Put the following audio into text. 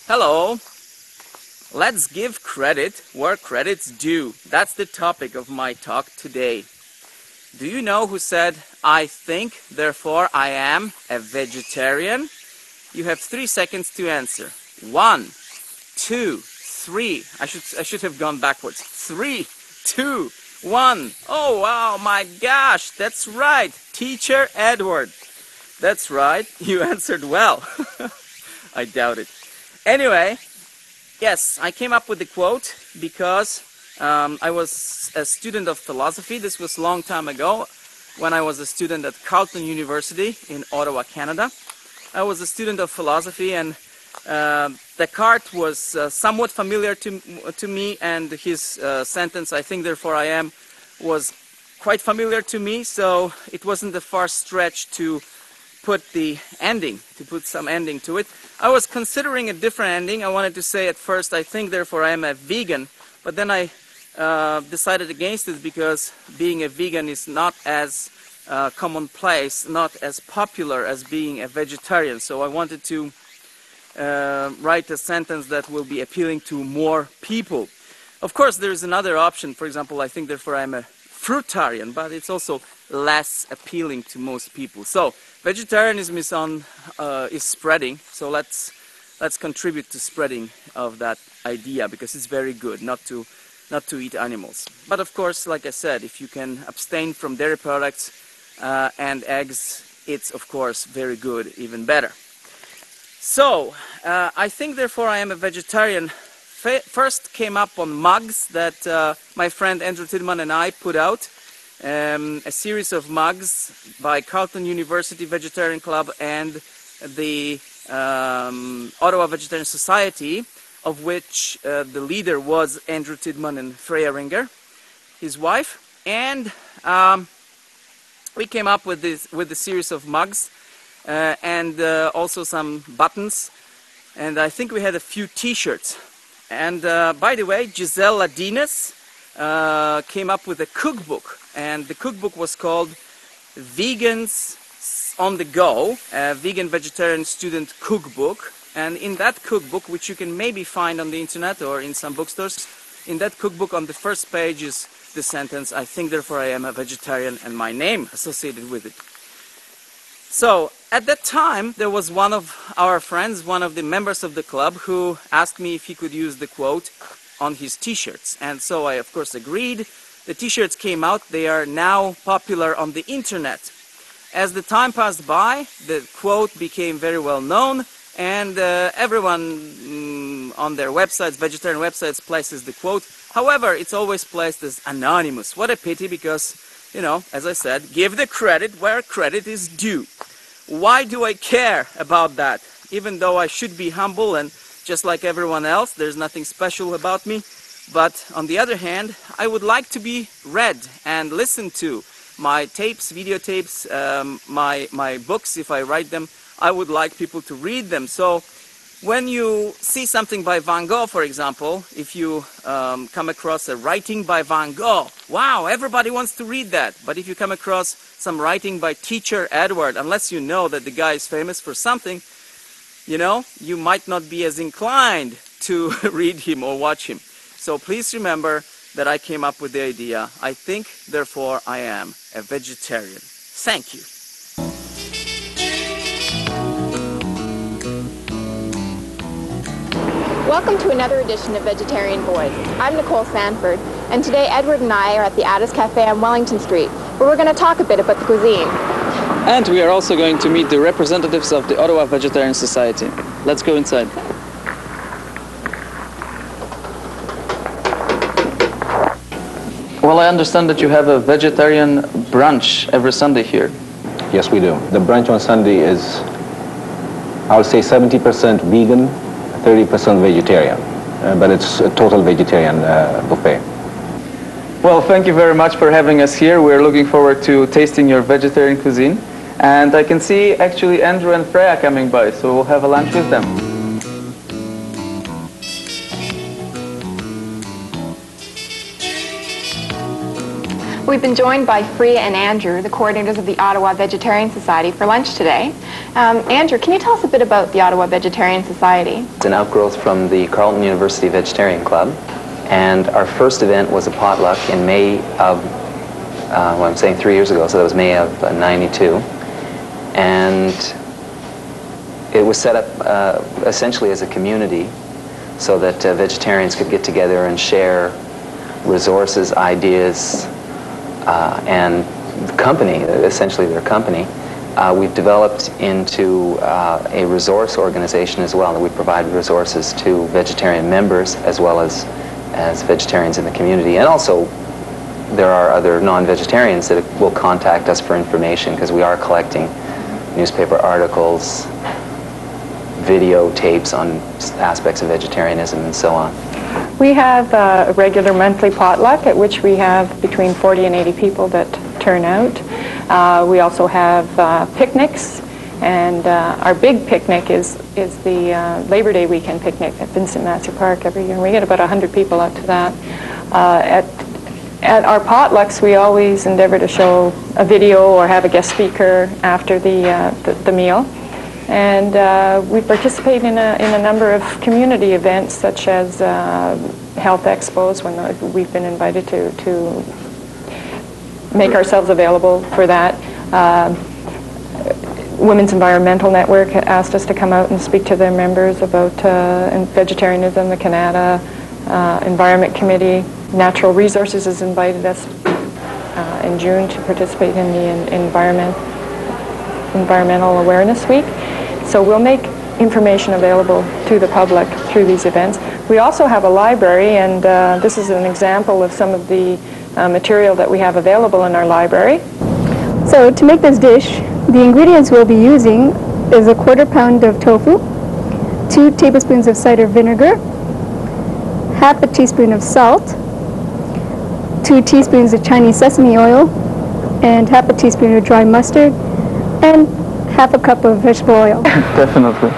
Hello! Let's give credit where credit's due. That's the topic of my talk today. Do you know who said, "I think, therefore I am a vegetarian"? You have 3 seconds to answer. 1, 2, 3. I should have gone backwards. 3, 2, 1. Oh wow, my gosh, that's right. Teacher Edward. That's right, you answered well. I doubt it. Anyway, yes, I came up with the quote because I was a student of philosophy. This was a long time ago when I was a student at Carleton University in Ottawa, Canada. I was a student of philosophy, and Descartes was somewhat familiar to me, and his sentence, "I think, therefore I am," was quite familiar to me, so it wasn't a far stretch to put some ending to it. I was considering a different ending. I wanted to say at first, "I think, therefore I am a vegan," but then I decided against it because being a vegan is not as commonplace, not as popular as being a vegetarian. So I wanted to write a sentence that will be appealing to more people. Of course, there's another option. For example, "I think, therefore I'm a fruitarian," but it's also less appealing to most people. So vegetarianism is spreading. So let's contribute to spreading of that idea, because it's very good not to eat animals. But of course, like I said, if you can abstain from dairy products and eggs, it's of course very good, even better. So I think, therefore I am a vegetarian first came up on mugs that my friend Andrew Tidman and I put out. A series of mugs by Carleton University Vegetarian Club and the Ottawa Vegetarian Society, of which the leader was Andrew Tidman and Freya Ringer, his wife. And we came up with a series of mugs and also some buttons, and I think we had a few t-shirts. And by the way, Giselle Ladines came up with a cookbook, and the cookbook was called Vegans on the Go, a vegan vegetarian student cookbook. And in that cookbook, which you can maybe find on the internet or in some bookstores, in that cookbook on the first page is the sentence, "I think, therefore I am a vegetarian," and my name associated with it. So at that time, there was one of our friends, one of the members of the club, who asked me if he could use the quote on his t-shirts. And so I, of course, agreed. The t-shirts came out. They are now popular on the internet. As the time passed by, the quote became very well known, and everyone on their websites, vegetarian websites, places the quote. However, it's always placed as anonymous. What a pity, because, you know, as I said, give the credit where credit is due. Why do I care about that? Even though I should be humble and just like everyone else, there's nothing special about me. But on the other hand, I would like to be read and listened to. My tapes, videotapes, my books, if I write them, I would like people to read them. So when you see something by Van Gogh, for example, if you come across a writing by Van Gogh, wow, everybody wants to read that. But if you come across some writing by Teacher Edward, unless you know that the guy is famous for something, you know, you might not be as inclined to read him or watch him. So please remember that I came up with the idea. I think, therefore I am a vegetarian. Thank you. Welcome to another edition of Vegetarian Voice. I'm Nicole Sanford, and today Edward and I are at the Addis Cafe on Wellington Street, where we're going to talk a bit about the cuisine. And we are also going to meet the representatives of the Ottawa Vegetarian Society. Let's go inside. Well, I understand that you have a vegetarian brunch every Sunday here. Yes, we do. The brunch on Sunday is, I would say, 70% vegan, 30% vegetarian, but it's a total vegetarian buffet. Well, thank you very much for having us here. We're looking forward to tasting your vegetarian cuisine. And I can see actually Andrew and Freya coming by, so we'll have a lunch with them. We We've been joined by Freya and Andrew, the coordinators of the Ottawa Vegetarian Society, for lunch today. Andrew, can you tell us a bit about the Ottawa Vegetarian Society? It's an outgrowth from the Carleton University Vegetarian Club, and our first event was a potluck in May of, well, I'm saying 3 years ago, so that was May of '92, and it was set up essentially as a community so that vegetarians could get together and share resources, ideas, and company, essentially their company. We've developed into a resource organization as well, that we provide resources to vegetarian members as well as vegetarians in the community. And also there are other non-vegetarians that will contact us for information, because we are collecting newspaper articles, videotapes on aspects of vegetarianism and so on. We have a regular monthly potluck at which we have between 40 and 80 people that turn out. We also have picnics, and our big picnic is the Labor Day weekend picnic at Vincent Massey Park every year. We get about 100 people out to that. At our potlucks, we always endeavor to show a video or have a guest speaker after the meal. And we participate in a number of community events, such as health expos, when we've been invited to make ourselves available for that. Women's Environmental Network asked us to come out and speak to their members about vegetarianism. The Canada Environment Committee. Natural Resources has invited us in June to participate in the Environmental Awareness Week. So we'll make information available to the public through these events. We also have a library, and this is an example of some of the material that we have available in our library. So to make this dish, the ingredients we'll be using is a 1/4 pound of tofu, 2 tablespoons of cider vinegar, 1/2 teaspoon of salt, 2 teaspoons of Chinese sesame oil, and 1/2 teaspoon of dry mustard, and 1/2 cup of vegetable oil. Definitely.